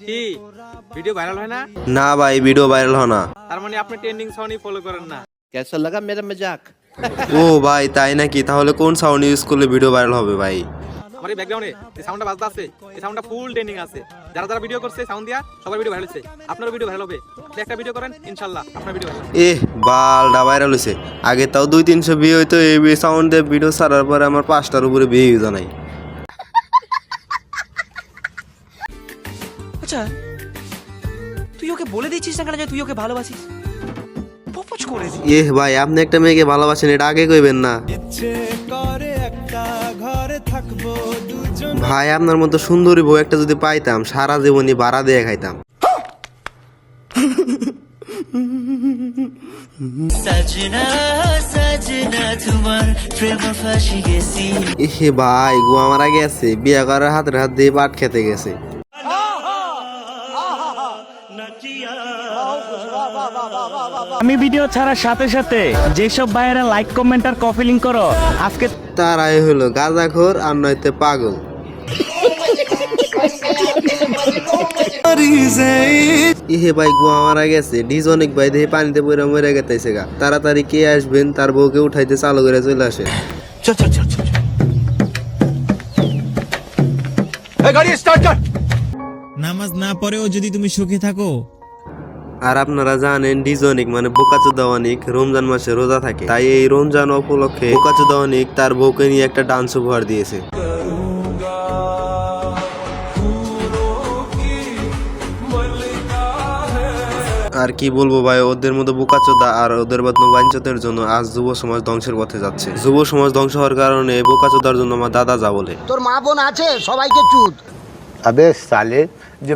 কি video viral হয় না? না ভাই, ভিডিও ভাইরাল হয় না। তার মানে আপনি ট্রেন্ডিং সাউন্ডই ফলো করেন না। कैसा लगा मेरा मजाक? ও ভাই, তাই নাকি? তাহলে কোন সাউন্ড ইউজ করলে ভিডিও ভাইরাল হবে ভাই? আমার এই ব্যাকগ্রাউন্ডে যে সাউন্ডটা বাজতে আছে, এই সাউন্ডটা ফুল ট্রেন্ডিং আছে। যারা যারা ভিডিও করছে সাউন্ড দিয়া, সবার ভিডিও ভাইরাল হচ্ছে। আপনারও ভিডিও ভাইরাল হবে। আপনি একটা ভিডিও করেন, ইনশাআল্লাহ আপনার ভিডিও ভাইরাল হবে। বালটা ভাইরাল হয়েছে। আগে তাও 200-300 ভিউ হইতো, এই সাউন্ড দিয়ে ভিডিও ছাড়ার পরে আমার 5টার উপরে ভিউ জানাই। আচ্ছা, তুই ওকে বলে দিচ্ছিস না কেন যে তুই ওকে ভালোবাসিস? প্রপোজ করে দি। ভাই, আপনি একটা মেয়েকে ভালোবাসেন, এটা আগে কইবেন না ভাই। আপনার মতো সুন্দরী বউ একটা যদি পাইতাম, সারা জীবনই ভাড়া দিয়ে খাইতাম। ভাই, গো আমার আগে আছে, বিয়ে করার হাতের হাত দিয়ে পাট খেতে গেছে। আমি ভিডিও ছাড়ার সাথে সাথে যেসব ভাইয়েরা লাইক কমেন্ট আর কপি লিংক করো, আজকে তারাই হলো গাঁজাখোর আর নয়তো পাগল। ভাই, গো আমার আগে আছে, ডিজনিক ভাই দেখে পানিতে পড়ে মরে গেছে গা। তাড়াতাড়ি কে আসবেন, তার বউকে উঠাইতে চালু করে চলে আসে। নামাজ না পড়েও যদি তুমি সুখে থাকো। আর আপনারা জানেন, ডিজনিক মানে বোকাচোদা অনিক রমজান মাসে রোজা থাকে। তাই এই রমজান উপলক্ষে বোকাচোদা অনিক তার বউকে নিয়ে একটা ডান্স উপহার দিয়েছে। আর কি বলবো ভাই, ওদের মতো বোকাচোদা আর ওদের মতো বাঞ্চতের জন্য আজ যুব সমাজ ধ্বংসের পথে যাচ্ছে। যুব সমাজ ধ্বংস হওয়ার কারণে বোকাচোদার জন্য আমার দাদা যা বলে। তোর মা বোন আছে, সবাইকে চুদ। अबे साले जो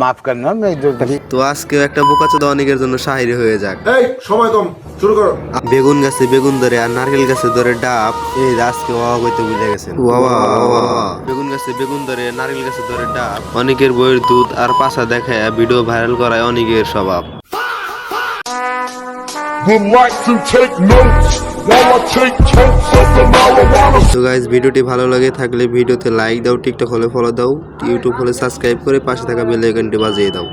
माफ करना मैं जो তো আজকে একটা বোকাচোদা অনেকের জন্য শায়রি হয়ে যাক। এই সময় কম, শুরু করো। বেগুন গাছে বেগুন ধরে আর নারকেল গাছে ধরে ডাব, এই আজকে ওয়া কইতে ভুলে গেছেন। বেগুন গাছে বেগুন ধরে নারকেল গাছে ধরে ডাব, অনেকের বইয়ের দুধ আর পাছা দেখায় ভিডিও ভাইরাল করায় অনেকের স্বভাব। তো গাইস, ভিডিওটি ভালো লাগে থাকলে ভিডিওতে লাইক দাও, টিকটক হলে ফলো দাও, ইউটিউব হলে সাবস্ক্রাইব করে পাশে থাকা বেল আইকনটি বাজিয়ে দাও।